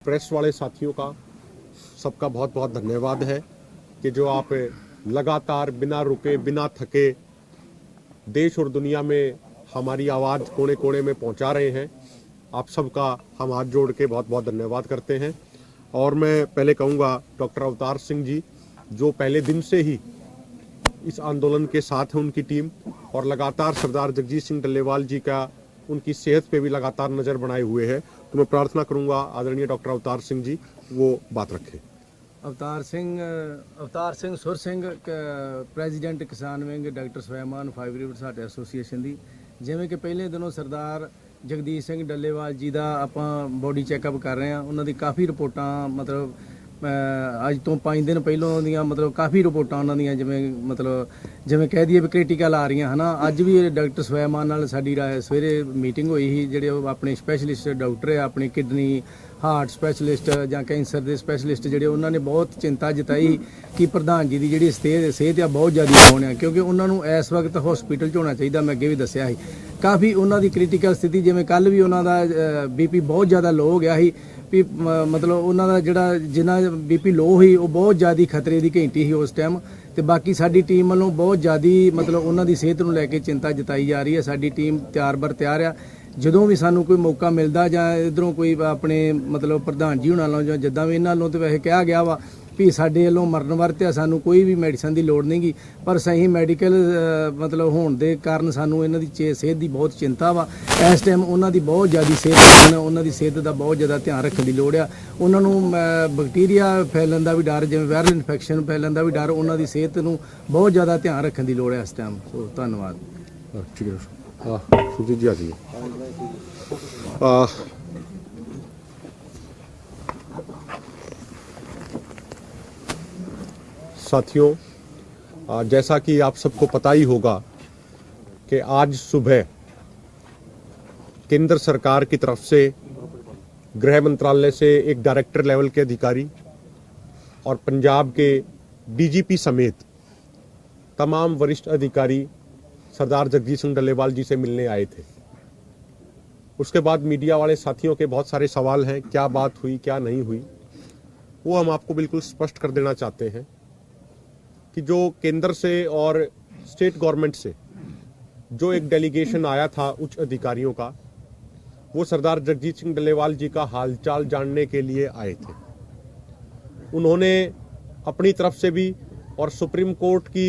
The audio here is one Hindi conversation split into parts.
प्रेस वाले साथियों का सबका बहुत बहुत धन्यवाद है कि जो आप लगातार बिना रुके बिना थके देश और दुनिया में हमारी आवाज़ कोने कोने में पहुंचा रहे हैं। आप सबका हम हाथ जोड़ के बहुत बहुत धन्यवाद करते हैं। और मैं पहले कहूँगा डॉक्टर अवतार सिंह जी जो पहले दिन से ही इस आंदोलन के साथ हैं, उनकी टीम, और लगातार सरदार जगजीत सिंह डल्लेवाल जी का उनकी सेहत पे भी लगातार नज़र बनाए हुए हैं। तो मैं प्रार्थना करूंगा आदरणीय डॉक्टर अवतार सिंह जी वो बात रखें। अवतार सिंह सुर सिंह प्रेजिडेंट किसान विंग डॉक्टर सुलेमान फाइबर साडे एसोसीएशन दी जिवें कि पहले दिनों सरदार जगदीश सिंह डल्लेवाल जी का आपां बॉडी चैकअप कर रहे हैं। उन्हों दी काफ़ी रिपोर्टां मतलब अज तो 5 दिन पहलों दियां मतलब काफ़ी रिपोर्टां उन्हों दियां जिवें कह दईए भी क्रिटिकल आ रही है ना। अज भी डॉक्टर सुलेमान नाल साडी सवेरे मीटिंग हुई ही जिहड़े अपने स्पैशलिस्ट डॉक्टर है अपनी किडनी हार्ट स्पैशलिस्ट जां कैंसर के स्पैशलिस्ट जिहड़े उन्होंने बहुत चिंता जताई कि प्रधान जी की जिहड़ी सेहत आ बहुत ज़्यादा डाउन है, क्योंकि उन्होंने इस वक्त हॉस्पिटल च होना चाहिए। मैं अगे भी दस्सिया ही काफ़ी उन्हों की क्रिटिकल स्थिति जिवें कल भी उन्हों का BP बहुत ज़्यादा लो हो गया ही भी मतलब उन्हों का जिन्ना BP लो ही वो बहुत ज़्यादा खतरे की घंटी ही उस टाइम। तो बाकी साडी टीम वालों बहुत ज़्यादा मतलब उन्हों की सेहत को लैके चिंता जताई जा रही है। साडी टीम तैयार बर तैयार आ, ਜਦੋਂ भी सानू कोई मौका मिलता जां इधरों कोई अपने मतलब प्रधान जी होना लो जां जिद्दां भी इन्हां लो तो वैसे कहा गया वा भी साडे वल्लों मरण वरत आ, सानू कोई भी मैडिसन की लोड़ नहीं गी, पर सही मैडिकल मतलब होने के कारण सानू इन्हां दी सेहत की बहुत चिंता वा। इस टाइम उन्हां दी बहुत ज़्यादा सेहत उन्हां दी सेहत का बहुत ज़्यादा ध्यान रखने की लोड़ आ। उन्हां नूं बैक्टीरिया फैलन का भी डर जिवें वायरल इन्फैक्शन फैलन का भी डर, उन्हां दी सेहत नूं बहुत ज़्यादा ध्यान रखने की लोड़ है इस टाइम। सो धन्यवाद। ठीक है सुजीत जी आ जाइए। साथियों, जैसा कि आप सबको पता ही होगा कि आज सुबह केंद्र सरकार की तरफ से गृह मंत्रालय से एक डायरेक्टर लेवल के अधिकारी और पंजाब के DGP समेत तमाम वरिष्ठ अधिकारी सरदार जगजीत सिंह डल्लेवाल जी से मिलने आए थे। उसके बाद मीडिया वाले साथियों के बहुत सारे सवाल हैं, क्या बात हुई क्या नहीं हुई, वो हम आपको बिल्कुल स्पष्ट कर देना चाहते हैं कि जो केंद्र से और स्टेट गवर्नमेंट से जो एक डेलीगेशन आया था उच्च अधिकारियों का, वो सरदार जगजीत सिंह डल्लेवाल जी का हालचाल जानने के लिए आए थे। उन्होंने अपनी तरफ से भी और सुप्रीम कोर्ट की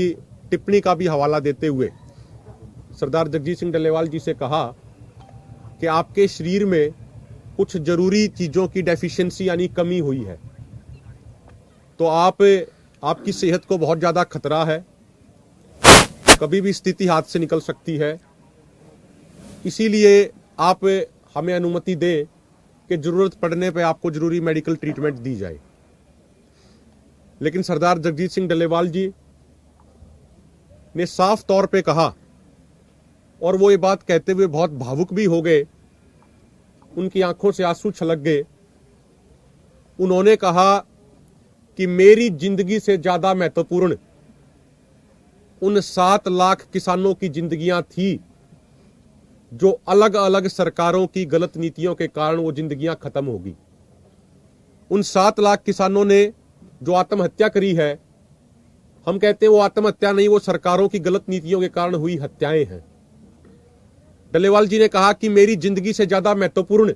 टिप्पणी का भी हवाला देते हुए सरदार जगजीत सिंह डल्लेवाल जी से कहा कि आपके शरीर में कुछ जरूरी चीजों की डेफिशिएंसी यानी कमी हुई है, तो आपकी सेहत को बहुत ज्यादा खतरा है, कभी भी स्थिति हाथ से निकल सकती है, इसीलिए आप हमें अनुमति दें कि जरूरत पड़ने पर आपको जरूरी मेडिकल ट्रीटमेंट दी जाए। लेकिन सरदार जगजीत सिंह डल्लेवाल जी ने साफ तौर पे कहा, और वो ये बात कहते हुए बहुत भावुक भी हो गए, उनकी आंखों से आंसू छलक गए। उन्होंने कहा कि मेरी जिंदगी से ज्यादा महत्वपूर्ण उन 7 लाख किसानों की जिंदगियां थी जो अलग अलग सरकारों की गलत नीतियों के कारण वो जिंदगियां खत्म होगी। उन 7 लाख किसानों ने जो आत्महत्या करी है, हम कहते हैं वो आत्महत्या नहीं, वो सरकारों की गलत नीतियों के कारण हुई हत्याएं हैं। डल्लेवाल जी ने कहा कि मेरी जिंदगी से ज्यादा महत्वपूर्ण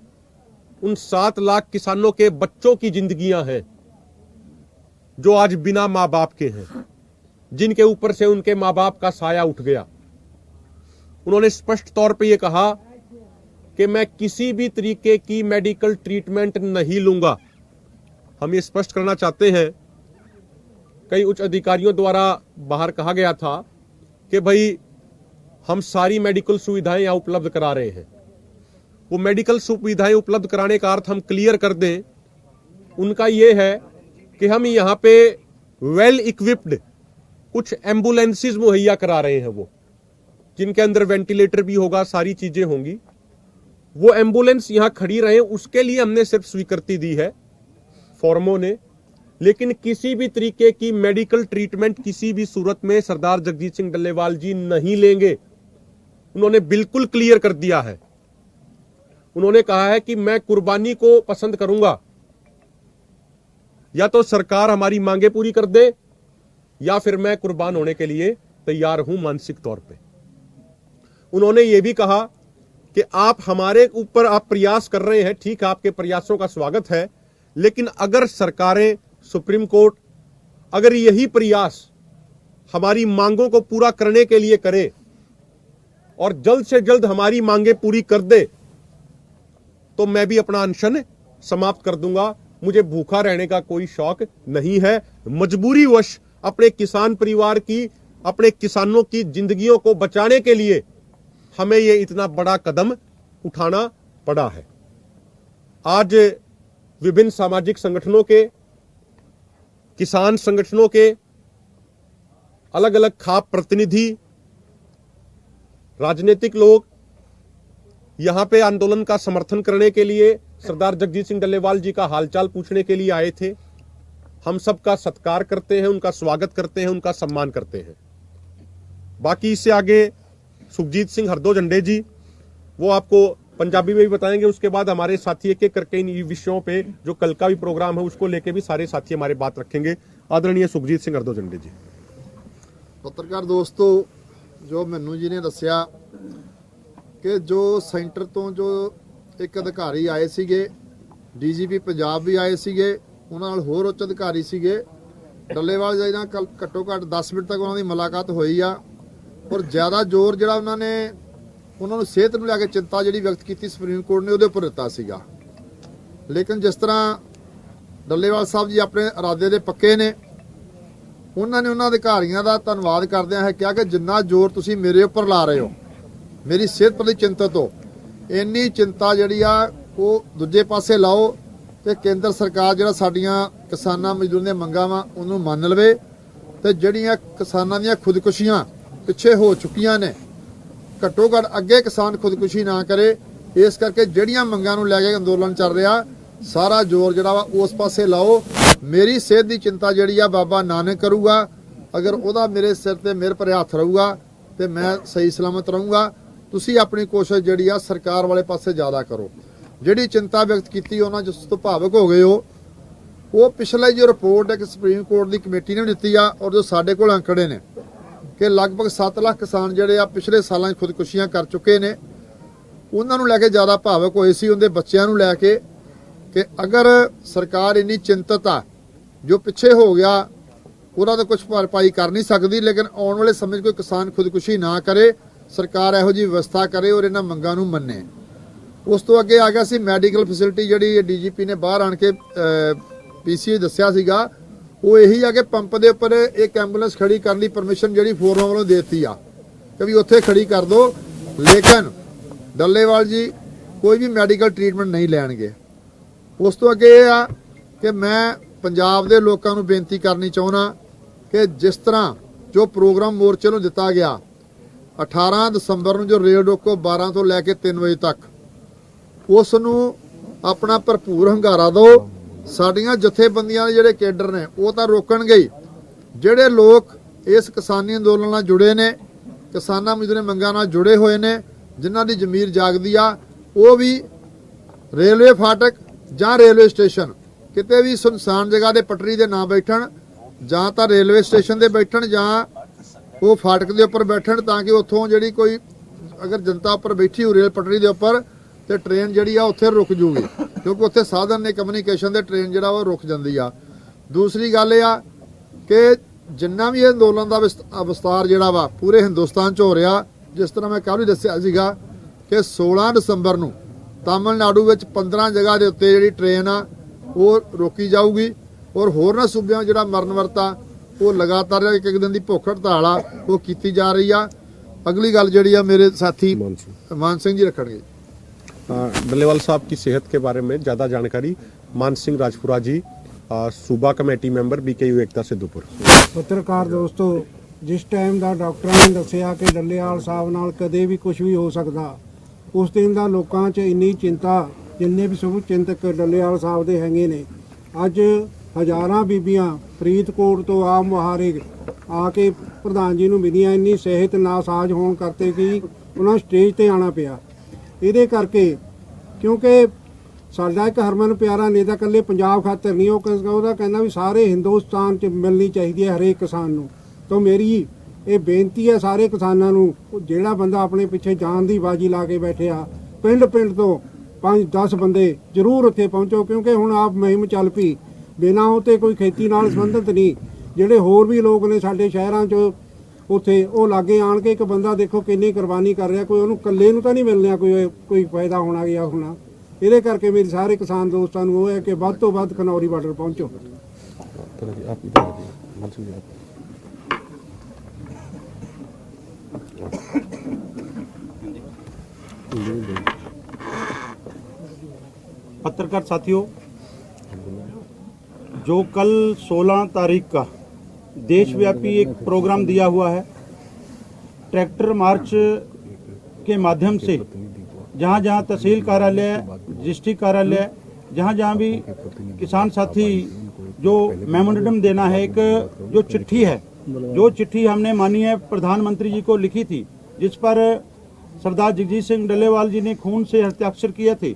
उन 7 लाख किसानों के बच्चों की जिंदगियां हैं जो आज बिना मां बाप के हैं, जिनके ऊपर से उनके मां बाप का साया उठ गया। उन्होंने स्पष्ट तौर पे ये कहा कि मैं किसी भी तरीके की मेडिकल ट्रीटमेंट नहीं लूंगा। हम ये स्पष्ट करना चाहते हैं, कई उच्च अधिकारियों द्वारा बाहर कहा गया था कि भाई हम सारी मेडिकल सुविधाएं यहां उपलब्ध करा रहे हैं। वो मेडिकल सुविधाएं उपलब्ध कराने का अर्थ हम क्लियर कर दें, उनका ये है कि हम यहां पे वेल इक्विप्ड कुछ एम्बुलेंसेज मुहैया करा रहे हैं, वो जिनके अंदर वेंटिलेटर भी होगा, सारी चीजें होंगी। वो एम्बुलेंस यहां खड़ी रहे, उसके लिए हमने सिर्फ स्वीकृति दी है फॉर्मों ने, लेकिन किसी भी तरीके की मेडिकल ट्रीटमेंट किसी भी सूरत में सरदार जगजीत सिंह डल्लेवाल जी नहीं लेंगे। उन्होंने बिल्कुल क्लियर कर दिया है। उन्होंने कहा है कि मैं कुर्बानी को पसंद करूंगा, या तो सरकार हमारी मांगे पूरी कर दे या फिर मैं कुर्बान होने के लिए तैयार हूं मानसिक तौर पे। उन्होंने यह भी कहा कि आप हमारे ऊपर आप प्रयास कर रहे हैं, ठीक है, आपके प्रयासों का स्वागत है, लेकिन अगर सरकारें, सुप्रीम कोर्ट अगर यही प्रयास हमारी मांगों को पूरा करने के लिए करे और जल्द से जल्द हमारी मांगे पूरी कर दे तो मैं भी अपना अनशन समाप्त कर दूंगा। मुझे भूखा रहने का कोई शौक नहीं है। मजबूरीवश अपने किसान परिवार की, अपने किसानों की जिंदगियों को बचाने के लिए हमें यह इतना बड़ा कदम उठाना पड़ा है। आज विभिन्न सामाजिक संगठनों के, किसान संगठनों के अलग अलग खाप प्रतिनिधि, राजनीतिक लोग यहां पे आंदोलन का समर्थन करने के लिए सरदार जगजीत सिंह डल्लेवाल जी का हालचाल पूछने के लिए आए थे। हम सबका सत्कार करते हैं, उनका स्वागत करते हैं, उनका सम्मान करते हैं। बाकी इससे आगे सुखजीत सिंह हरदो-झंडे जी वो आपको पंजाबी में भी बताएंगे। उसके बाद हमारे साथी एक एक करके इन विषयों पे जो कल का भी प्रोग्राम है उसको लेके भी सारे साथी हमारे बात रखेंगे। आदरणीय सुखजीत सिंह हरदो-झंडे जी। पत्रकार दोस्तों, जो मैनू जी ने दसिया कि जो सेंटर तो जो एक अधिकारी आए सीगे, डीजीपी पंजाब भी आए सीगे, उन्हां नाल होर उच्च अधिकारी सीगे। डल्लेवाल जी नाल घट्टो घੱਟ 10 मिनट तक उन्हां दी मुलाकात होई आ और ज़्यादा जोर जिहड़ा उन्होंने उन्होंने सेहत ਨੂੰ ਲੈ ਕੇ चिंता जिहड़ी व्यक्त की सुप्रीम कोर्ट ने ਉਹਦੇ ਉੱਪਰ ਦਿੱਤਾ ਸੀਗਾ। लेकिन जिस तरह डल्लेवाल साहब जी अपने इरादे ਦੇ ਪੱਕੇ ਨੇ, ਉਹਨਾਂ ਨੇ ਉਹਨਾਂ ਅਧਿਕਾਰੀਆਂ ਦਾ ਧੰਨਵਾਦ ਕਰਦਿਆਂ ਹੈ ਕਿਹਾ ਕਿ ਜਿੰਨਾ ਜ਼ੋਰ ਤੁਸੀਂ ਮੇਰੇ ਉੱਪਰ ਲਾ ਰਹੇ ਹੋ, ਮੇਰੀ ਸਿਹਤ ਪ੍ਰਤੀ ਚਿੰਤਤ ਹੋ, ਇੰਨੀ ਚਿੰਤਾ ਜਿਹੜੀ ਆ ਉਹ ਦੂਜੇ ਪਾਸੇ ਲਾਓ ਤੇ ਕੇਂਦਰ ਸਰਕਾਰ ਜਿਹੜਾ ਸਾਡੀਆਂ ਕਿਸਾਨਾਂ ਮਜ਼ਦੂਰਾਂ ਦੀਆਂ ਮੰਗਾਂ ਵਾ ਉਹਨੂੰ ਮੰਨ ਲਵੇ ਤੇ ਜਿਹੜੀਆਂ ਕਿਸਾਨਾਂ ਦੀਆਂ ਖੁਦਕੁਸ਼ੀਆਂ ਪਿੱਛੇ ਹੋ ਚੁੱਕੀਆਂ ਨੇ, ਘੱਟੋ ਘੱਟ ਅੱਗੇ ਕਿਸਾਨ ਖੁਦਕੁਸ਼ੀ ਨਾ ਕਰੇ। ਇਸ ਕਰਕੇ ਜਿਹੜੀਆਂ ਮੰਗਾਂ ਨੂੰ ਲੈ ਕੇ ਅੰਦੋਲਨ ਚੱਲ ਰਿਹਾ, ਸਾਰਾ ਜ਼ੋਰ ਜਿਹੜਾ ਵਾ ਉਸ ਪਾਸੇ ਲਾਓ। ਮੇਰੀ ਸਿਹਤ ਦੀ ਚਿੰਤਾ ਜਿਹੜੀ ਆ ਬਾਬਾ ਨਾਨਕ ਕਰੂਗਾ। ਅਗਰ ਉਹਦਾ ਮੇਰੇ ਸਿਰ ਤੇ ਮਿਹਰ ਭਰਿਆ ਹੱਥ ਰਹੂਗਾ ਤੇ ਮੈਂ ਸਹੀ ਸਲਾਮਤ ਰਹੂੰਗਾ। ਤੁਸੀਂ ਆਪਣੀ ਕੋਸ਼ਿਸ਼ ਜਿਹੜੀ ਆ ਸਰਕਾਰ ਵਾਲੇ ਪਾਸੇ ਜ਼ਿਆਦਾ ਕਰੋ। ਜਿਹੜੀ ਚਿੰਤਾ ਵਿਅਕਤ ਕੀਤੀ ਉਹਨਾਂ ਜਿਸ ਤੋਂ ਭਾਵਕ ਹੋ ਗਏ ਹੋ, ਉਹ ਪਿਛਲੇ ਜੋ ਰਿਪੋਰਟ ਇੱਕ ਸੁਪਰੀਮ ਕੋਰਟ ਦੀ ਕਮੇਟੀ ਨੇ ਦਿੱਤੀ ਆ ਔਰ ਜੋ ਸਾਡੇ ਕੋਲ ਅੰਕੜੇ ਨੇ ਕਿ ਲਗਭਗ 7 ਲੱਖ ਕਿਸਾਨ ਜਿਹੜੇ ਆ ਪਿਛਲੇ ਸਾਲਾਂ 'ਚ ਖੁਦਕੁਸ਼ੀਆਂ ਕਰ ਚੁੱਕੇ ਨੇ, ਉਹਨਾਂ ਨੂੰ ਲੈ ਕੇ ਜ਼ਿਆਦਾ ਭਾਵਕ ਹੋਏ ਸੀ, ਉਹਦੇ ਬੱਚਿਆਂ ਨੂੰ ਲੈ ਕੇ ਕਿ ਅਗਰ ਸਰਕਾਰ ਇੰਨੀ ਚਿੰਤਤ ਆ, ਜੋ ਪਿੱਛੇ ਹੋ ਗਿਆ ਉਹਦਾ ਤਾਂ ਕੁਝ ਭਰਪਾਈ ਕਰ ਨਹੀਂ ਸਕਦੀ, ਲੇਕਿਨ ਆਉਣ ਵਾਲੇ ਸਮੇਂ 'ਚ ਕੋਈ ਕਿਸਾਨ ਖੁਦਕੁਸ਼ੀ ਨਾ ਕਰੇ, ਸਰਕਾਰ ਇਹੋ ਜਿਹੀ ਵਿਵਸਥਾ ਕਰੇ ਔਰ ਇਹਨਾਂ ਮੰਗਾਂ ਨੂੰ ਮੰਨੇ। ਉਸ ਤੋਂ ਅੱਗੇ ਆ ਗਿਆ ਸੀ ਮੈਡੀਕਲ ਫੈਸਿਲਿਟੀ ਜਿਹੜੀ ਡੀਜੀਪੀ ਨੇ ਬਾਹਰ ਆਣ ਕੇ ਪੀਸੀਏ ਦੱਸਿਆ ਸੀਗਾ, ਉਹ ਇਹੀ ਆ ਕਿ ਪੰਪ ਦੇ ਉੱਪਰ ਇੱਕ ਐਂਬੂਲੈਂਸ ਖੜੀ ਕਰਨ ਦੀ ਪਰਮਿਸ਼ਨ ਜਿਹੜੀ ਫੋਰਮਾਂ ਵੱਲੋਂ ਦੇ ਦਿੱਤੀ ਆ ਕਿ ਵੀ ਉੱਥੇ ਖੜੀ ਕਰ ਦਿਓ, ਲੇਕਿਨ ਡੱਲੇਵਾਲ ਜੀ ਕੋਈ ਵੀ ਮੈਡੀਕਲ ਟ੍ਰੀਟਮੈਂਟ ਨਹੀਂ ਲੈਣਗੇ। ਉਸ ਤੋਂ ਅੱਗੇ ਇਹ ਆ ਕਿ ਮੈਂ ਪੰਜਾਬ ਦੇ ਲੋਕਾਂ ਨੂੰ ਬੇਨਤੀ ਕਰਨੀ ਚਾਹੁੰਦਾ ਕਿ ਜਿਸ ਤਰ੍ਹਾਂ ਜੋ ਪ੍ਰੋਗਰਾਮ ਮੋਰਚੇ ਨੂੰ ਦਿੱਤਾ ਗਿਆ 18 ਦਸੰਬਰ ਨੂੰ ਜੋ ਰੇਲ ਰੋਕੋ 12 ਤੋਂ ਲੈ ਕੇ 3 ਵਜੇ ਤੱਕ, ਉਸ ਨੂੰ ਆਪਣਾ ਭਰਪੂਰ ਹੰਗਾਰਾ ਦਿਓ। ਸਾਡੀਆਂ ਜਥੇਬੰਦੀਆਂ ਦੇ ਜਿਹੜੇ ਕੇਡਰ ਨੇ ਉਹ ਤਾਂ ਰੋਕਣਗੇ ਹੀ, ਜਿਹੜੇ ਲੋਕ ਇਸ ਕਿਸਾਨੀ ਅੰਦੋਲਨ ਨਾਲ ਜੁੜੇ ਨੇ, ਕਿਸਾਨਾਂ ਮਜ਼ਦੂਰਾਂ ਮੰਗਾਂ ਨਾਲ ਜੁੜੇ ਹੋਏ ਨੇ, ਜਿਨ੍ਹਾਂ ਦੀ ਜ਼ਮੀਰ ਜਾਗਦੀ ਆ, ਉਹ ਵੀ ਰੇਲਵੇ ਫਾਟਕ ਜਾਂ ਰੇਲਵੇ ਸਟੇਸ਼ਨ ਕਿਤੇ ਵੀ ਸੁਨਸਾਨ ਜਗ੍ਹਾ ਦੇ ਪਟੜੀ ਦੇ ਨਾ ਬੈਠਣ, ਜਾਂ ਤਾਂ ਰੇਲਵੇ ਸਟੇਸ਼ਨ ਤੇ ਬੈਠਣ ਜਾਂ ਉਹ ਫਾਟਕ ਦੇ ਉੱਪਰ ਬੈਠਣ, ਤਾਂ ਕਿ ਉੱਥੋਂ ਜਿਹੜੀ ਕੋਈ ਅਗਰ ਜਨਤਾ ਉੱਪਰ ਬੈਠੀ ਹੋ ਰੇਲ ਪਟੜੀ ਦੇ ਉੱਪਰ ਤੇ ਟ੍ਰੇਨ ਜਿਹੜੀ ਆ ਉੱਥੇ ਰੁਕ ਜੂਗੀ, ਕਿਉਂਕਿ ਉੱਥੇ ਸਾਧਨ ਨੇ ਕਮਿਊਨੀਕੇਸ਼ਨ ਦੇ, ਟ੍ਰੇਨ ਜਿਹੜਾ ਉਹ ਰੁਕ ਜਾਂਦੀ ਆ। ਦੂਸਰੀ ਗੱਲ ਇਹ ਆ ਕਿ ਜਿੰਨਾ ਵੀ ਇਹ ਅੰਦੋਲਨ ਦਾ ਵਿਸਤਾਰ ਜਿਹੜਾ ਵਾ ਪੂਰੇ ਹਿੰਦੁਸਤਾਨ 'ਚ ਹੋ ਰਿਹਾ, ਜਿਸ ਤਰ੍ਹਾਂ ਮੈਂ ਕੱਲ੍ਹ ਵੀ ਦੱਸਿਆ ਸੀਗਾ ਕਿ 16 ਦਸੰਬਰ ਨੂੰ ਤਾਮਿਲਨਾਡੂ ਵਿੱਚ 15 ਜਗ੍ਹਾ ਦੇ ਉੱਤੇ ਜਿਹੜੀ ਟ੍ਰੇਨ ਆ ਉਹ ਰੋਕੀ ਜਾਊਗੀ ਔਰ ਹੋਰਨਾਂ ਸੂਬਿਆਂ ਜਿਹੜਾ ਮਰਨ ਵਰਤਾ ਉਹ ਲਗਾਤਾਰ ਇੱਕ ਇੱਕ ਦਿਨ ਦੀ ਭੁੱਖ ਹੜਤਾਲ ਆ ਉਹ ਕੀਤੀ ਜਾ ਰਹੀ ਆ। ਅਗਲੀ ਗੱਲ ਜਿਹੜੀ ਆ ਮੇਰੇ ਸਾਥੀ ਮਾਨ ਸਿੰਘ ਜੀ ਰੱਖਣਗੇ। डल्लेवाल साहब की सेहत के बारे में ज़्यादा जानकारी मान सिंह राजपुरा जी, सूबा कमेटी मैंबर BKU एकता सिद्धूपुर। पत्रकार दोस्तों, जिस टाइम ਦਾ ਡਾਕਟਰਾਂ ਨੇ ਦੱਸਿਆ ਕਿ ਡੱਲੇਵਾਲ ਸਾਹਿਬ ਨਾਲ ਕਦੇ ਵੀ ਕੁਝ ਵੀ ਹੋ ਸਕਦਾ, ਉਸ ਦਿਨ ਦਾ ਲੋਕਾਂ 'ਚ ਇੰਨੀ ਚਿੰਤਾ, ਜਿੰਨੇ ਵੀ ਸਭ ਚਿੰਤਕ ਡੱਲੇਵਾਲ ਸਾਹਿਬ ਦੇ ਹੈਗੇ ਨੇ, ਅੱਜ ਹਜ਼ਾਰਾਂ ਬੀਬੀਆਂ ਫਰੀਦਕੋਟ ਤੋਂ ਆਮ ਮੁਹਾਰੇ ਆ ਕੇ ਪ੍ਰਧਾਨ ਜੀ ਨੂੰ ਮਿਲੀਆਂ। ਇੰਨੀ ਸਿਹਤ ਨਾਸਾਜ਼ ਹੋਣ ਕਰਕੇ ਕਿ ਉਹਨਾਂ ਸਟੇਜ ਤੇ ਆਉਣਾ ਪਿਆ। ਇਹਦੇ ਕਰਕੇ ਕਿਉਂਕਿ ਸਾਡਾ ਇੱਕ ਹਰਮਨ ਪਿਆਰਾ ਨੇਤਾ ਇਕੱਲੇ ਪੰਜਾਬ ਖਾਤਰ ਨਹੀਂ, ਉਹਦਾ ਕਹਿੰਦਾ ਵੀ ਸਾਰੇ ਹਿੰਦੁਸਤਾਨ 'ਚ ਮਿਲਣੀ ਚਾਹੀਦੀ ਹੈ ਹਰੇਕ ਕਿਸਾਨ ਨੂੰ। ਤਾਂ ਮੇਰੀ ਇਹ ਬੇਨਤੀ ਹੈ ਸਾਰੇ ਕਿਸਾਨਾਂ ਨੂੰ, ਜਿਹੜਾ ਬੰਦਾ ਆਪਣੇ ਪਿੱਛੇ ਜਾਨ ਦੀ ਬਾਜੀ ਲਾ ਕੇ ਬੈਠਿਆ, ਪਿੰਡ ਪਿੰਡ ਤੋਂ 5-10 ਬੰਦੇ ਜ਼ਰੂਰ ਉੱਥੇ ਪਹੁੰਚੋ, ਕਿਉਂਕਿ ਹੁਣ ਆਪ ਮੁਹਿੰਮ ਚੱਲ ਪਈ। ਬਿਨਾਂ ਉਹ ਤੇ ਕੋਈ ਖੇਤੀ ਨਾਲ ਸੰਬੰਧਿਤ ਨਹੀਂ, ਜਿਹੜੇ ਹੋਰ ਵੀ ਲੋਕ ਨੇ ਸਾਡੇ ਸ਼ਹਿਰਾਂ 'ਚ ਉੱਥੇ ਉਹ ਲਾਗੇ ਆਣ ਕੇ ਇੱਕ ਬੰਦਾ ਦੇਖੋ ਕਿੰਨੀ ਕੁਰਬਾਨੀ ਕਰ ਰਿਹਾ, ਕੋਈ ਉਹਨੂੰ ਇਕੱਲੇ ਨੂੰ ਤਾਂ ਨਹੀਂ ਮਿਲਣਾ ਕੋਈ ਫਾਇਦਾ ਹੋਣਾ ਗਿਆ ਹੋਣਾ। ਇਹਦੇ ਕਰਕੇ ਮੇਰੀ ਸਾਰੇ ਕਿਸਾਨ ਦੋਸਤਾਂ ਨੂੰ ਉਹ ਹੈ ਕਿ ਵੱਧ ਤੋਂ ਵੱਧ ਖਨੌਰੀ ਬਾਰਡਰ ਪਹੁੰਚੋ। पत्रकार साथियों, जो कल 16 तारीख का देशव्यापी एक प्रोग्राम दिया हुआ है, ट्रैक्टर मार्च के माध्यम से जहाँ जहाँ तहसील कार्यालय, डिस्ट्रिक्ट कार्यालय, जहाँ जहाँ भी किसान साथी जो मेमोरेंडम देना है, एक जो चिट्ठी है, जो चिट्ठी हमने माननीय प्रधानमंत्री जी को लिखी थी, जिस पर सरदार जगजीत सिंह डल्लेवाल जी ने खून से हस्ताक्षर किए थे,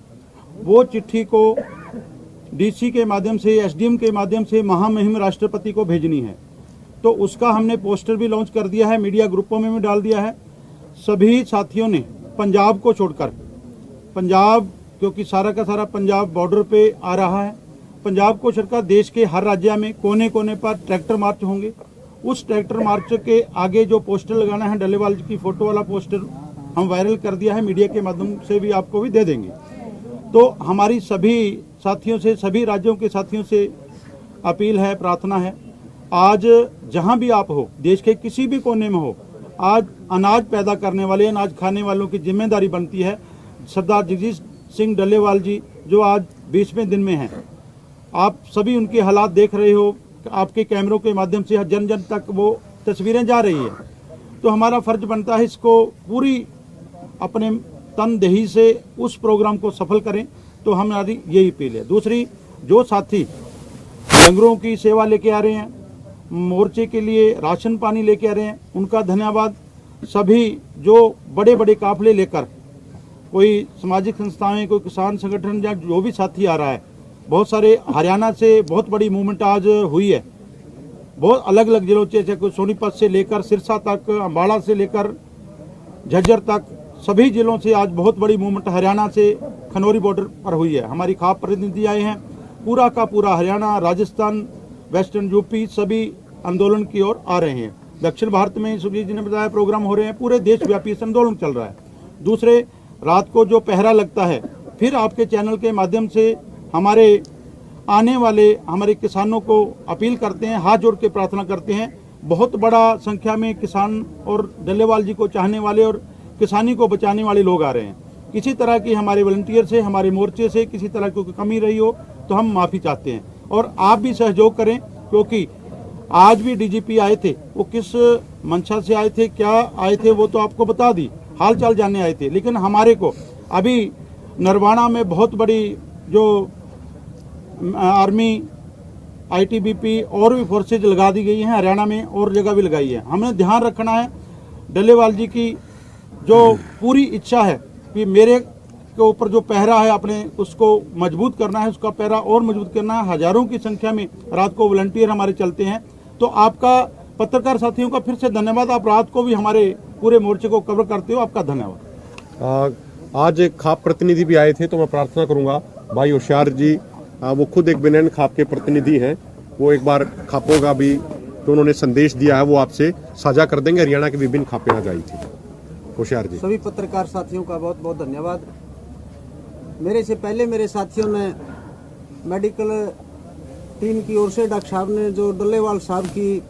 वो चिट्ठी को डीसी के माध्यम से, एसडीएम के माध्यम से महामहिम राष्ट्रपति को भेजनी है। तो उसका हमने पोस्टर भी लॉन्च कर दिया है, मीडिया ग्रुपों में भी डाल दिया है। सभी साथियों ने पंजाब को छोड़कर, पंजाब क्योंकि सारा का सारा पंजाब बॉर्डर पे आ रहा है, पंजाब को छोड़कर देश के हर राज्य में कोने कोने पर ट्रैक्टर मार्च होंगे। उस ट्रैक्टर मार्च के आगे जो पोस्टर लगाना है, डल्लेवाल जी की फोटो वाला पोस्टर हम वायरल कर दिया है, मीडिया के माध्यम से भी आपको भी दे देंगे। तो हमारी सभी साथियों से, सभी राज्यों के साथियों से अपील है, प्रार्थना है, आज जहां भी आप हो, देश के किसी भी कोने में हो, आज अनाज पैदा करने वाले, अनाज खाने वालों की जिम्मेदारी बनती है। सरदार जगजीत सिंह डल्लेवाल जी जो आज 20वें दिन में हैं, आप सभी उनके हालात देख रहे हो, आपके कैमरों के माध्यम से जन जन तक वो तस्वीरें जा रही है। तो हमारा फर्ज बनता है इसको पूरी अपने तनदेही से उस प्रोग्राम को सफल करें। तो हमारी यही अपील है। दूसरी, जो साथी लंगरों की सेवा लेके आ रहे हैं, मोर्चे के लिए राशन पानी लेके आ रहे हैं, उनका धन्यवाद। सभी जो बड़े बड़े काफले लेकर, कोई सामाजिक संस्थाएं, कोई किसान संगठन या जो भी साथी आ रहा है, बहुत सारे हरियाणा से बहुत बड़ी मूवमेंट आज हुई है, बहुत अलग अलग जिलों से, कोई सोनीपत से लेकर सिरसा तक, अम्बाड़ा से लेकर झज्जर तक, सभी जिलों से आज बहुत बड़ी मूवमेंट हरियाणा से खनौरी बॉर्डर पर हुई है। हमारी खाप प्रतिनिधि आए हैं, पूरा का पूरा हरियाणा, राजस्थान, वेस्टर्न यूपी सभी आंदोलन की ओर आ रहे हैं। दक्षिण भारत में सुजीत जी ने बताया प्रोग्राम हो रहे हैं, पूरे देशव्यापी आंदोलन चल रहा है। दूसरे, रात को जो पहरा लगता है, फिर आपके चैनल के माध्यम से हमारे आने वाले हमारे किसानों को अपील करते हैं, हाथ जोड़ के प्रार्थना करते हैं। बहुत बड़ा संख्या में किसान और डल्लेवाल जी को चाहने वाले और किसानी को बचाने वाले लोग आ रहे हैं। किसी तरह की हमारे वॉलंटियर से, हमारे मोर्चे से किसी तरह की कमी रही हो तो हम माफ़ी चाहते हैं, और आप भी सहयोग करें, क्योंकि आज भी डीजीपी आए थे, वो किस मंशा से आए थे, क्या आए थे, वो तो आपको बता दी, हाल चाल जानने आए थे। लेकिन हमारे को अभी नरवाना में बहुत बड़ी जो आर्मी, आईटीबीपी और भी फोर्सेज लगा दी गई हैं, हरियाणा में और जगह भी लगाई है। हमें ध्यान रखना है, डल्लेवाल जी की जो पूरी इच्छा है कि मेरे के ऊपर जो पहरा है अपने उसको मजबूत करना है, उसका पहरा और मजबूत करना है। हजारों की संख्या में रात को वॉलंटियर हमारे चलते हैं। तो आपका, पत्रकार साथियों का फिर से धन्यवाद। आप रात को भी हमारे पूरे मोर्चे को कवर करते हो, आपका धन्यवाद। आज खाप प्रतिनिधि भी आए थे, तो मैं प्रार्थना करूंगा भाई होशियार जी, वो खुद एक बिनैन खाप के प्रतिनिधि हैं, वो एक बार खापों का भी जो उन्होंने संदेश दिया है वो आपसे साझा कर देंगे। हरियाणा की विभिन्न खापें आज आई थी। होशियार जी। सभी पत्रकार साथियों का बहुत बहुत धन्यवाद। मेरे से पहले मेरे साथियों ने, मेडिकल टीम की ओर से डॉक्टर साहब ने जो डल्लेवाल साहब की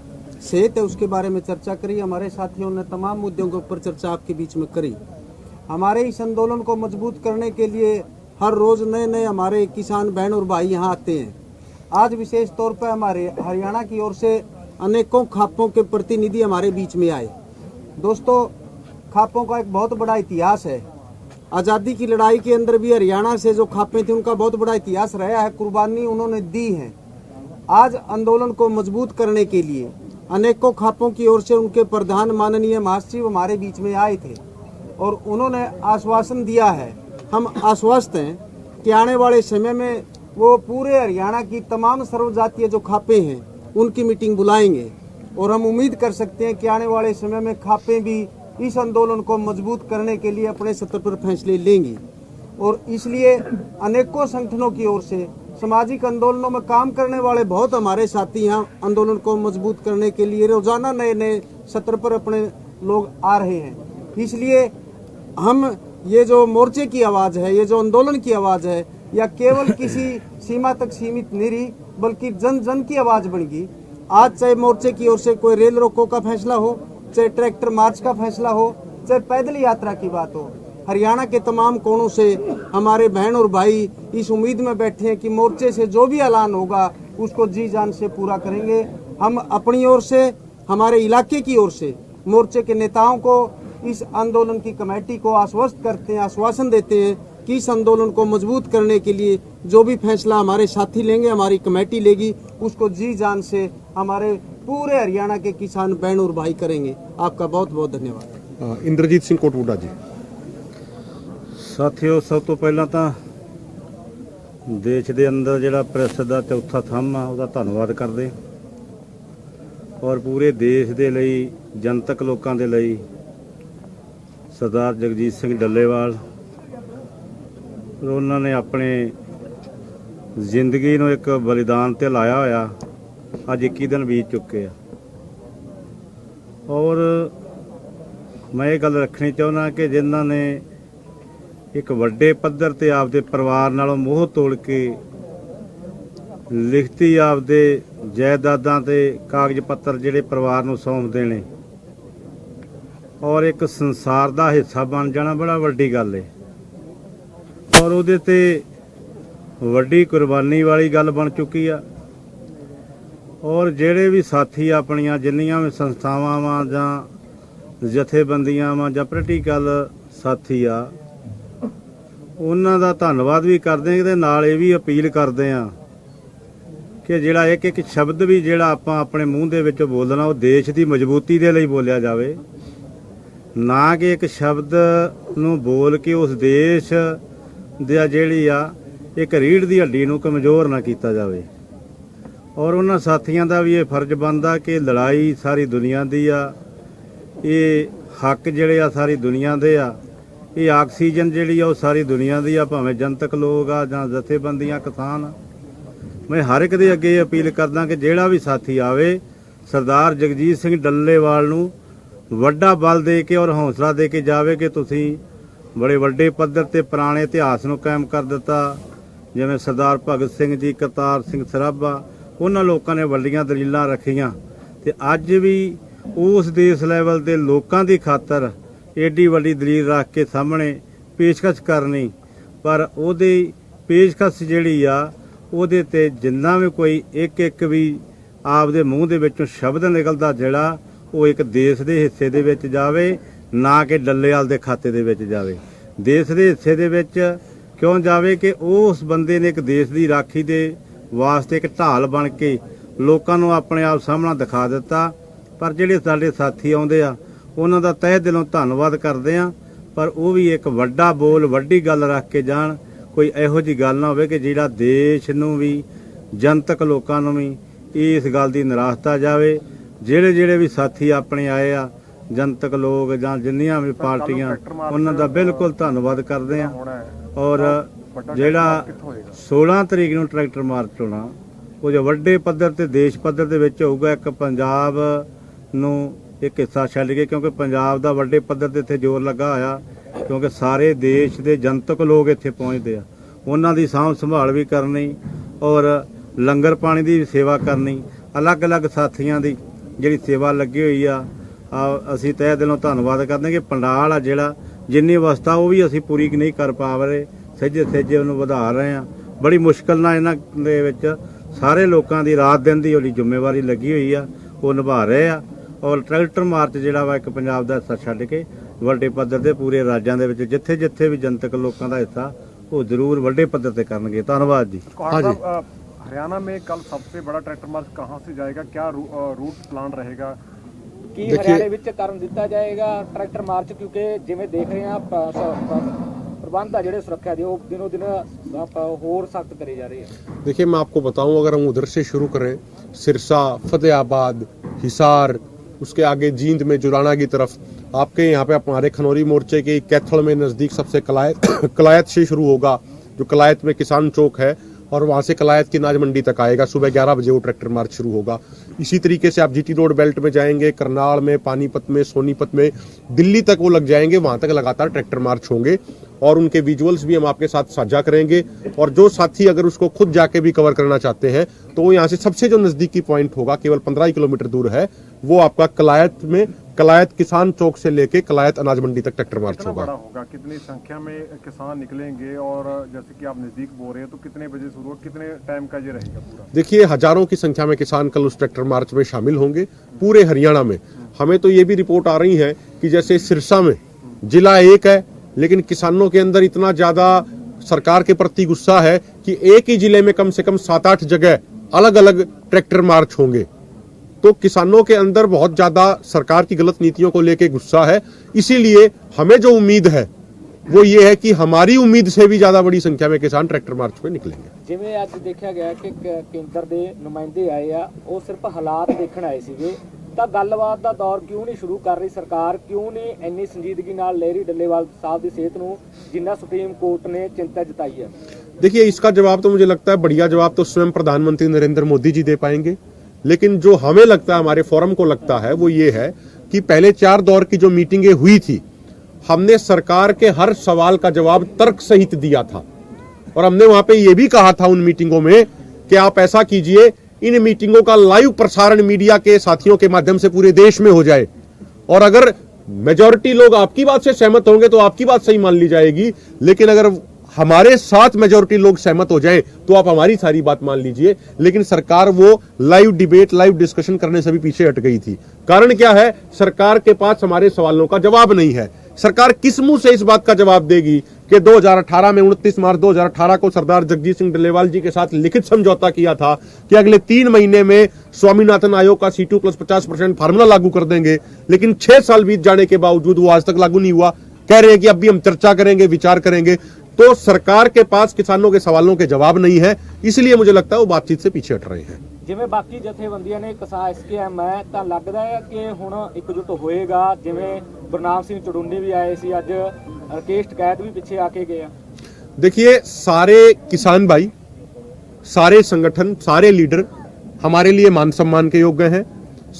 सेहत है उसके बारे में चर्चा करी। हमारे साथियों ने तमाम मुद्दों के ऊपर चर्चा आपके बीच में करी। हमारे इस आंदोलन को मजबूत करने के लिए हर रोज नए नए हमारे किसान बहन और भाई यहाँ आते हैं। आज विशेष तौर पर हमारे हरियाणा की ओर से अनेकों खापों के प्रतिनिधि हमारे बीच में आए। दोस्तों, खापों का एक बहुत बड़ा इतिहास है। आज़ादी की लड़ाई के अंदर भी हरियाणा से जो खापें थी उनका बहुत बड़ा इतिहास रहा है, कुर्बानी उन्होंने दी है। आज आंदोलन को मजबूत करने के लिए अनेकों खापों की ओर से उनके प्रधान माननीय महासचिव हमारे बीच में आए थे और उन्होंने आश्वासन दिया है, हम आश्वस्त हैं कि आने वाले समय में वो पूरे हरियाणा की तमाम सर्वजातीय जो खापे हैं उनकी मीटिंग बुलाएंगे और हम उम्मीद कर सकते हैं कि आने वाले समय में खापे भी इस आंदोलन को मजबूत करने के लिए अपने स्तर पर फैसले लेंगी। और इसलिए अनेकों संगठनों की ओर से सामाजिक आंदोलनों में काम करने वाले बहुत हमारे साथी यहाँ आंदोलन को मजबूत करने के लिए रोजाना नए नए स्तर पर अपने लोग आ रहे हैं। इसलिए हम ये जो मोर्चे की आवाज़ है, ये जो आंदोलन की आवाज़ है, या केवल किसी सीमा तक सीमित नहीं रही बल्कि जन जन की आवाज़ बन गई। आज चाहे मोर्चे की ओर से कोई रेल रोको का फैसला हो, चाहे ट्रैक्टर मार्च का फैसला हो, चाहे पैदल यात्रा की बात हो, हरियाणा के तमाम कोणों से हमारे बहन और भाई इस उम्मीद में बैठे हैं कि मोर्चे से जो भी ऐलान होगा उसको जी जान से पूरा करेंगे। हम अपनी ओर से, हमारे इलाके की ओर से मोर्चे के नेताओं को, इस आंदोलन की कमेटी को आश्वस्त करते हैं, आश्वासन देते हैं कि इस आंदोलन को मजबूत करने के लिए जो भी फैसला हमारे साथी लेंगे, हमारी कमेटी लेगी, उसको जी जान से हमारे पूरे हरियाणा के किसान बहन और भाई करेंगे। आपका बहुत बहुत धन्यवाद। इंद्रजीत सिंह कोटपुरा जी। ਸਾਥੀਓ, ਸਭ ਤੋਂ ਪਹਿਲਾਂ ਤਾਂ ਦੇਸ਼ ਦੇ ਅੰਦਰ ਜਿਹੜਾ ਪ੍ਰੈਸ ਦਾ ਚੌਥਾ ਥੰਮ ਆ ਉਹਦਾ ਧੰਨਵਾਦ ਕਰਦੇ ਔਰ ਪੂਰੇ ਦੇਸ਼ ਦੇ ਲਈ, ਜਨਤਕ ਲੋਕਾਂ ਦੇ ਲਈ ਸਰਦਾਰ ਜਗਜੀਤ ਸਿੰਘ ਡੱਲੇਵਾਲ ਉਹਨਾਂ ਨੇ ਆਪਣੇ ਜ਼ਿੰਦਗੀ ਨੂੰ ਇੱਕ ਬਲੀਦਾਨ ਤੇ ਲਾਇਆ ਹੋਇਆ। ਅੱਜ 21 ਦਿਨ ਬੀਤ ਚੁੱਕੇ ਆ ਔਰ ਮੈਂ ਇਹ ਗੱਲ ਰੱਖਣੀ ਚਾਹੁੰਦਾ ਕਿ ਜਿਨ੍ਹਾਂ ਨੇ ਇੱਕ ਵੱਡੇ ਪੱਧਰ ਤੇ ਆਪਦੇ ਪਰਿਵਾਰ ਨਾਲੋਂ ਮੋਹ ਤੋੜ ਕੇ ਲਿਖਤੀ ਆਪਦੇ ਜਾਇਦਾਦਾਂ ਤੇ ਕਾਗਜ਼ ਪੱਤਰ ਜਿਹੜੇ ਪਰਿਵਾਰ ਨੂੰ ਸੌਂਪਦੇ ਨੇ ਔਰ ਇੱਕ ਸੰਸਾਰ ਦਾ ਹਿੱਸਾ ਬਣ ਜਾਣਾ ਬੜਾ ਵੱਡੀ ਗੱਲ ਏ ਔਰ ਉਹਦੇ ਤੇ ਵੱਡੀ ਕੁਰਬਾਨੀ ਵਾਲੀ ਗੱਲ ਬਣ ਚੁੱਕੀ ਆ। ਔਰ ਜਿਹੜੇ ਵੀ ਸਾਥੀ ਆਪਣੀਆਂ ਜਿੰਨੀਆਂ ਵੀ ਸੰਸਥਾਵਾਂ ਵਾਂ ਜਾਂ ਜਥੇਬੰਦੀਆਂ ਵਾਂ ਜਾਂ ਪੋਲੀਟੀਕਲ ਸਾਥੀ ਆ, ਉਹਨਾਂ ਦਾ ਧੰਨਵਾਦ ਵੀ ਕਰਦੇ ਹਾਂ ਤੇ ਨਾਲ ਇਹ ਵੀ ਅਪੀਲ ਕਰਦੇ ਹਾਂ ਕਿ ਜਿਹੜਾ ਇੱਕ ਇੱਕ ਸ਼ਬਦ ਵੀ ਜਿਹੜਾ ਆਪਾਂ ਆਪਣੇ ਮੂੰਹ ਦੇ ਵਿੱਚ ਬੋਲਣਾ ਉਹ ਦੇਸ਼ ਦੀ ਮਜ਼ਬੂਤੀ ਦੇ ਲਈ ਬੋਲਿਆ ਜਾਵੇ, ਨਾ ਕਿ ਇੱਕ ਸ਼ਬਦ ਨੂੰ ਬੋਲ ਕੇ ਉਸ ਦੇਸ਼ ਦੀ ਜਿਹੜੀ ਆ ਇੱਕ ਰੀੜ੍ਹ ਦੀ ਹੱਡੀ ਨੂੰ ਕਮਜ਼ੋਰ ਨਾ ਕੀਤਾ ਜਾਵੇ। ਔਰ ਉਹਨਾਂ ਸਾਥੀਆਂ ਦਾ ਵੀ ਇਹ ਫਰਜ਼ ਬਣਦਾ ਕਿ ਲੜਾਈ ਸਾਰੀ ਦੁਨੀਆ ਦੀ ਆ, ਇਹ ਹੱਕ ਜਿਹੜੇ ਆ ਸਾਰੀ ਦੁਨੀਆ ਦੇ ਆ, ਇਹ ਆਕਸੀਜਨ ਜਿਹੜੀ ਆ ਉਹ ਸਾਰੀ ਦੁਨੀਆ ਦੀ ਆ, ਭਾਵੇਂ ਜਨਤਕ ਲੋਕ ਆ ਜਾਂ ਜਥੇਬੰਦੀਆਂ, ਕਿਸਾਨ। ਮੈਂ ਹਰ ਇੱਕ ਦੇ ਅੱਗੇ ਅਪੀਲ ਕਰਦਾ ਕਿ ਜਿਹੜਾ ਵੀ ਸਾਥੀ ਆਵੇ ਸਰਦਾਰ ਜਗਜੀਤ ਸਿੰਘ ਡੱਲੇਵਾਲ ਨੂੰ ਵੱਡਾ ਬਲ ਦੇ ਕੇ ਔਰ ਹੌਸਲਾ ਦੇ ਕੇ ਜਾਵੇ ਕਿ ਤੁਸੀਂ ਬੜੇ ਵੱਡੇ ਪੱਧਰ ਤੇ ਪੁਰਾਣੇ ਇਤਿਹਾਸ ਨੂੰ ਕਾਇਮ ਕਰ ਦਿੱਤਾ। ਜਿਵੇਂ ਸਰਦਾਰ ਭਗਤ ਸਿੰਘ ਜੀ, ਕਰਤਾਰ ਸਿੰਘ ਸਰਾਭਾ, ਉਹਨਾਂ ਲੋਕਾਂ ਨੇ ਵੱਡੀਆਂ ਦਲੀਲਾਂ ਰੱਖੀਆਂ ਤੇ ਅੱਜ ਵੀ ਉਸ ਦੇਸ਼ ਲੈਵਲ ਦੇ ਲੋਕਾਂ ਦੀ ਖਾਤਰ ਏਡੀ ਵੱਡੀ ਦਲੀਲ ਰੱਖ ਕੇ ਸਾਹਮਣੇ ਪੇਸ਼ਕਸ਼ ਕਰਨੀ, ਪਰ ਉਹਦੀ ਪੇਸ਼ਕਸ਼ ਜਿਹੜੀ ਆ ਉਹਦੇ ਤੇ ਜਿੰਨਾ ਵੀ ਕੋਈ ਇੱਕ ਇੱਕ ਵੀ ਆਪਦੇ ਮੂੰਹ ਦੇ ਵਿੱਚੋਂ ਸ਼ਬਦ ਨਿਕਲਦਾ ਜਿਹੜਾ ਉਹ ਇੱਕ ਦੇਸ਼ ਦੇ ਹਿੱਸੇ ਦੇ ਵਿੱਚ ਜਾਵੇ, ਨਾ ਕਿ ਡੱਲੇਵਾਲ ਦੇ ਖਾਤੇ ਦੇ ਵਿੱਚ ਜਾਵੇ। ਦੇਸ਼ ਦੇ ਹਿੱਸੇ ਦੇ ਵਿੱਚ ਕਿਉਂ ਜਾਵੇ ਕਿ ਉਸ ਬੰਦੇ ਨੇ ਇੱਕ ਦੇਸ਼ ਦੀ ਰਾਖੀ ਦੇ ਵਾਸਤੇ ਇੱਕ ਢਾਲ ਬਣ ਕੇ ਲੋਕਾਂ ਨੂੰ ਆਪਣੇ ਆਪ ਸਾਹਮਣਾ ਦਿਖਾ ਦਿੱਤਾ। ਪਰ ਜਿਹੜੇ ਸਾਡੇ ਸਾਥੀ ਆਉਂਦੇ ਆ ਉਹਨਾਂ ਦਾ ਤਹਿ ਦਿਲੋਂ ਧੰਨਵਾਦ ਕਰਦੇ ਆ, ਪਰ ਉਹ ਵੀ ਇੱਕ ਵੱਡਾ ਬੋਲ, ਵੱਡੀ ਗੱਲ ਰੱਖ ਕੇ ਜਾਣ। ਕੋਈ ਇਹੋ ਜਿਹੀ ਗੱਲ ਨਾ ਹੋਵੇ ਕਿ ਜਿਹੜਾ ਦੇਸ਼ ਨੂੰ ਵੀ, ਜਨਤਕ ਲੋਕਾਂ ਨੂੰ ਵੀ ਇਸ ਗੱਲ ਦੀ ਨਿਰਾਸ਼ਤਾ ਜਾਵੇ। ਜਿਹੜੇ ਵੀ ਸਾਥੀ ਆਪਣੇ ਆਏ ਆ, ਜਨਤਕ ਲੋਕ ਜਾਂ ਜਿੰਨੀਆਂ ਵੀ ਪਾਰਟੀਆਂ, ਉਹਨਾਂ ਦਾ ਬਿਲਕੁਲ ਧੰਨਵਾਦ ਕਰਦੇ ਆ। ਔਰ ਜਿਹੜਾ 16 ਤਰੀਕ ਨੂੰ ਟਰੈਕਟਰ ਮਾਰਚ ਹੋਣਾ ਉਹ ਜੋ ਵੱਡੇ ਪੱਧਰ ਤੇ ਦੇਸ਼ ਪੱਧਰ ਦੇ ਵਿੱਚ ਹੋਊਗਾ, ਇੱਕ ਪੰਜਾਬ ਨੂੰ ਇੱਕ ਹਿੱਸਾ ਛੱਡ ਕੇ, ਕਿਉਂਕਿ ਪੰਜਾਬ ਦਾ ਵੱਡੇ ਪੱਧਰ ਤੇ ਇੱਥੇ ਜ਼ੋਰ ਲੱਗਾ ਹੋਇਆ, ਕਿਉਂਕਿ ਸਾਰੇ ਦੇਸ਼ ਦੇ ਜਨਤਕ ਲੋਕ ਇੱਥੇ ਪਹੁੰਚਦੇ ਆ, ਉਹਨਾਂ ਦੀ ਸਾਂਭ ਸੰਭਾਲ ਵੀ ਕਰਨੀ ਔਰ ਲੰਗਰ ਪਾਣੀ ਦੀ ਸੇਵਾ ਕਰਨੀ। ਅਲੱਗ-ਅਲੱਗ ਸਾਥੀਆਂ ਦੀ ਜਿਹੜੀ ਸੇਵਾ ਲੱਗੀ ਹੋਈ ਆ, ਅਸੀਂ ਤਹਿ ਦਿਲੋਂ ਧੰਨਵਾਦ ਕਰਦੇ ਕਿ ਪੰਡਾਲ ਆ ਜਿਹੜਾ ਜਿੰਨੀ ਅਵਸਥਾ ਉਹ ਵੀ ਅਸੀਂ ਪੂਰੀ ਨਹੀਂ ਕਰ ਪਾ ਰਹੇ, ਸਹਿਜੇ ਉਹਨੂੰ ਵਧਾ ਰਹੇ ਆ। ਬੜੀ ਮੁਸ਼ਕਲ ਨਾਲ ਇਹਨਾਂ ਦੇ ਵਿੱਚ ਸਾਰੇ ਲੋਕਾਂ ਦੀ ਰਾਤ ਦਿਨ ਦੀ ਉਹਦੀ ਜ਼ਿੰਮੇਵਾਰੀ ਲੱਗੀ ਹੋਈ ਆ, ਉਹ ਨਿਭਾ ਰਹੇ ਆ। ਔਰ ਟਰੈਕਟਰ ਮਾਰਚ ਜਿਹੜਾ ਵਾ ਇੱਕ ਪੰਜਾਬ ਦਾ ਹਿੱਸਾ ਛੱਡ ਕੇ ਵੱਡੇ ਪੱਧਰ ਤੇ ਪੂਰੇ ਰਾਜਾਂ ਦੇ ਵਿੱਚ ਜਿੱਥੇ ਵੀ ਜਨਤਕ ਲੋਕਾਂ ਦਾ ਹਿੱਸਾ ਉਹ ਜ਼ਰੂਰ ਵੱਡੇ ਪੱਧਰ ਤੇ ਕਰਨਗੇ। ਧੰਨਵਾਦ ਜੀ। हरियाणा में कल सबसे बड़ा ट्रैक्टर मार्च कहां से जाएगा, क्या रूट प्लान रहेगा? ਕੀ ਹਰਿਆਣੇ ਵਿੱਚ ਕਰਨ ਦਿੱਤਾ ਜਾਏਗਾ ਟਰੈਕਟਰ ਮਾਰਚ? ਕਿਉਂਕਿ ਜਿਵੇਂ ਦੇਖ ਰਹੇ ਹਾਂ ਪ੍ਰਬੰਧ ਆ ਜਿਹੜੇ ਸੁਰੱਖਿਆ ਦੇ ਉਹ ਦਿਨੋਂ ਦਿਨ ਹੋਰ सख्त करे जा रहे हैं। देखिए मैं आपको बताऊं, अगर हम उधर से शुरू करें, सिरसा, फतेहाबाद, हिसार, उसके आगे जींद में जुराना की तरफ, आपके यहाँ पे हमारे खनौरी मोर्चे के कैथल में नज़दीक सबसे कलायत से शुरू होगा, जो कलायत में किसान चौक है, और वहाँ से कलायत की अनाज मंडी तक आएगा। सुबह 11 बजे वो ट्रैक्टर मार्च शुरू होगा। इसी तरीके से आप जीटी रोड बेल्ट में जाएंगे, करनाल में, पानीपत में, सोनीपत में, दिल्ली तक वो लग जाएंगे। वहाँ तक लगातार ट्रैक्टर मार्च होंगे और उनके विजुअल्स भी हम आपके साथ साझा करेंगे। और जो साथी अगर उसको खुद जाके भी कवर करना चाहते हैं तो वो यहाँ से सबसे जो नज़दीकी पॉइंट होगा, केवल 15 किलोमीटर दूर है, वो आपका कलायत में, कलायत किसान चौक से लेके कलायत अनाज मंडी तक ट्रैक्टर मार्च कितना होगा। बड़ा होगा, कितनी संख्या में किसान निकलेंगे, और जैसे कि आप नजदीक बोल रहे हैं तो कितने बजे शुरू हो, कितने टाइम का ये रहेगा पूरा? देखिए, हजारों की संख्या में किसान कल उस ट्रैक्टर मार्च में शामिल होंगे पूरे हरियाणा में। हमें तो ये भी रिपोर्ट आ रही है कि जैसे सिरसा में जिला एक है, लेकिन किसानों के अंदर इतना ज्यादा सरकार के प्रति गुस्सा है कि एक ही जिले में कम से कम 7-8 जगह अलग अलग ट्रैक्टर मार्च होंगे। तो किसानों के अंदर बहुत ज्यादा सरकार की गलत नीतियों को लेकर गुस्सा है। इसीलिए हमें जो उम्मीद है वो ये है कि हमारी उम्मीद से भी ज्यादा बड़ी संख्या में किसान ट्रैक्टर मार्च में निकलेंगे। ਜਿਵੇਂ ਅੱਜ ਦੇਖਿਆ ਗਿਆ ਕਿ ਕੇਂਦਰ ਦੇ ਨੁਮਾਇੰਦੇ ਆਏ ਆ, ਉਹ ਸਿਰਫ ਹਾਲਾਤ ਦੇਖਣ ਆਏ ਸੀਗੇ, ਤਾਂ ਗੱਲਬਾਤ ਦਾ ਦੌਰ ਕਿਉਂ ਨਹੀਂ ਸ਼ੁਰੂ ਕਰ ਰਹੀ ਸਰਕਾਰ? ਕਿਉਂ ਨਹੀਂ ਇੰਨੀ ਸੰਜੀਦਗੀ ਨਾਲ ਲਹਿਰੀ ਡੱਲੇਵਾਲ ਸਾਹਿਬ ਦੀ ਸਿਹਤ ਨੂੰ ਜਿੰਨਾ सुप्रीम कोर्ट ने चिंता जताई है? देखिए, इसका जवाब तो मुझे लगता है बढ़िया जवाब तो स्वयं प्रधानमंत्री नरेंद्र मोदी जी दे पाएंगे। लेकिन जो हमें लगता है, हमारे फोरम को लगता है, वो ये है कि पहले 4 दौर की जो मीटिंगें हुई थी, हमने सरकार के हर सवाल का जवाब तर्क सहित दिया था। और हमने वहां पे ये भी कहा था उन मीटिंगों में कि आप ऐसा कीजिए, इन मीटिंगों का लाइव प्रसारण मीडिया के साथियों के माध्यम से पूरे देश में हो जाए, और अगर मेजॉरिटी लोग आपकी बात से सहमत होंगे तो आपकी बात सही मान ली जाएगी, लेकिन अगर हमारे साथ मेजॉरिटी लोग सहमत हो जाएं तो आप हमारी सारी बात मान लीजिए। लेकिन सरकार वो लाइव डिबेट, लाइव डिस्कशन करने से भी पीछे हट गई थी। कारण क्या है? सरकार के पास हमारे सवालों का जवाब नहीं है। सरकार किस मुंह से इस बात का जवाब देगी कि 2018 में 29 मार्च 2018 को सरदार जगजीत सिंह डल्लेवाल जी के साथ लिखित समझौता किया था कि अगले 3 महीने में स्वामीनाथन आयोग का C2 + 50% फार्मूला लागू कर देंगे, लेकिन 6 साल बीत जाने के बावजूद वो आज तक लागू नहीं हुआ। कह रहे हैं कि अब भी हम चर्चा करेंगे, विचार करेंगे। तो सरकार के पास किसानों के सवालों के जवाब नहीं है, इसलिए मुझे लगता है वो बातचीत से पीछे हट रहे हैं। ਜਿਵੇਂ ਬਾਕੀ ਜਥੇਬੰਦੀਆਂ ਨੇ ਕਿਸਾਨ SKM ਹੈ, ਤਾਂ ਲੱਗਦਾ ਹੈ ਕਿ ਹੁਣ ਇਕਜੁੱਟ ਹੋਏਗਾ। ਜਿਵੇਂ ਗੁਰਨਾਮ ਸਿੰਘ ਚੜੂੰਨੀ ਵੀ ਆਏ ਸੀ, ਅੱਜ ਰਕੇਸ਼ ਟਕੈਤ ਵੀ ਪਿੱਛੇ ਆ ਕੇ ਗਏ ਆ। देखिए, सारे किसान भाई, सारे संगठन, सारे लीडर हमारे लिए मान सम्मान के योग्य हैं,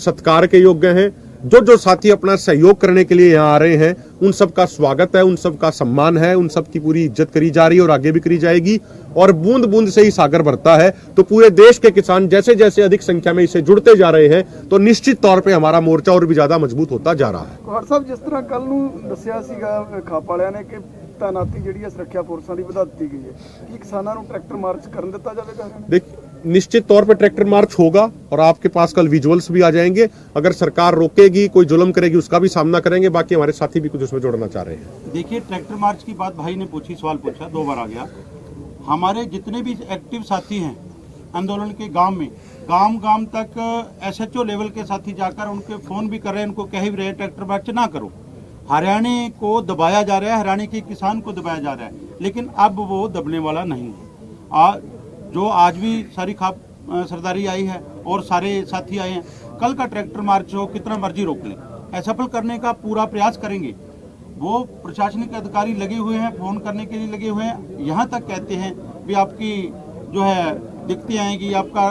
सत्कार के योग्य हैं। जो साथी अपना सहयोग करने के लिए यहाँ आ रहे हैं, उन सब का स्वागत है, उन सब का सम्मान है, उन सब की पूरी इज्जत करी जा रही है और आगे भी करी जाएगी। और बूंद बूंद से ही सागर भरता है। तो पूरे देश के किसान जैसे जैसे अधिक संख्या में इससे जुड़ते जा रहे हैं, तो निश्चित तौर पे हमारा मोर्चा और भी ज्यादा मजबूत होता जा रहा है। ਕੋਹੜ ਸਾਹਿਬ, ਜਿਸ ਤਰ੍ਹਾਂ ਕੱਲ ਨੂੰ ਦੱਸਿਆ ਸੀਗਾ ਖਾਪ ਵਾਲਿਆਂ ਨੇ ਕਿ ਤਾਇਨਾਤੀ ਜਿਹੜੀ ਹੈ ਸੁਰੱਖਿਆ ਫੋਰਸਾਂ ਦੀ ਵਧਾ ਦਿੱਤੀ ਗਈ ਹੈ, ਕੀ ਕਿਸਾਨਾਂ ਨੂੰ ਟਰੈਕਟਰ ਮਾਰਚ ਕਰਨ ਦਿੱਤਾ ਜਾਵੇਗਾ? देख, निश्चित तौर पे ट्रैक्टर मार्च होगा और आपके पास कल विजुअल्स भी आ जाएंगे। अगर सरकार रोकेगी, कोई जुल्म करेगी, उसका भी सामना करेंगे। बाकी हमारे साथी भी कुछ उसमें जोड़ना चाह रहे हैं। देखिए, ट्रैक्टर मार्च की बात भाई ने पूछी, सवाल पूछा, 2 बार आ गया। हमारे जितने भी एक्टिव साथी हैं आंदोलन के गांव में, गांव तक SHO लेवल के साथी जाकर उनके फोन भी कर रहे हैं, उनको कह भी रहे हैं ट्रैक्टर मार्च ना करो। हरियाणा को दबाया जा रहा है, हरियाणा के किसान को दबाया जा रहा है, लेकिन अब वो दबने वाला नहीं है। जो आज भी सारी खाप सरदारी आई है और सारे साथी आए हैं, कल का ट्रैक्टर मार्च हो कितना मर्जी रोक लें, असफल करने का पूरा प्रयास करेंगे। वो प्रशासनिक अधिकारी लगे हुए हैं, फोन करने के लिए लगे हुए हैं, यहाँ तक कहते हैं भी आपकी जो है दिक्कतें आएंगी, आपका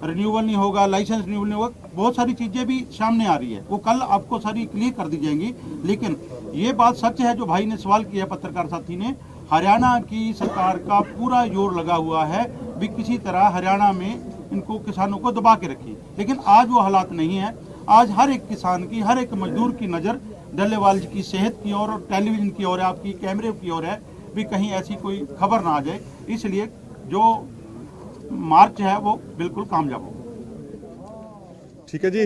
रिन्यूअल नहीं होगा, लाइसेंस रिन्यूअल नहीं होगा, बहुत सारी चीज़ें भी सामने आ रही है, वो कल आपको सारी क्लियर कर दी जाएंगी। लेकिन ये बात सच है जो भाई ने सवाल किया, पत्रकार साथी ने, हरियाणा की सरकार का पूरा जोर लगा हुआ है भी किसी तरह हरियाणा में इनको किसानों को दबा के रखिए। लेकिन आज वो हालात नहीं है। आज हर एक किसान की, हर एक मजदूर की नज़र डल्लेवाल जी की सेहत की ओर और टेलीविज़न की ओर है, आपकी कैमरे की ओर है, भी कहीं ऐसी कोई खबर ना आ जाए। इसलिए जो मार्च है वो बिल्कुल कामयाब हो। ठीक है जी,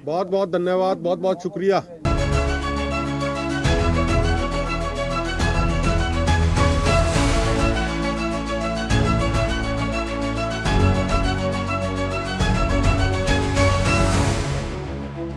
बहुत बहुत धन्यवाद, बहुत बहुत शुक्रिया।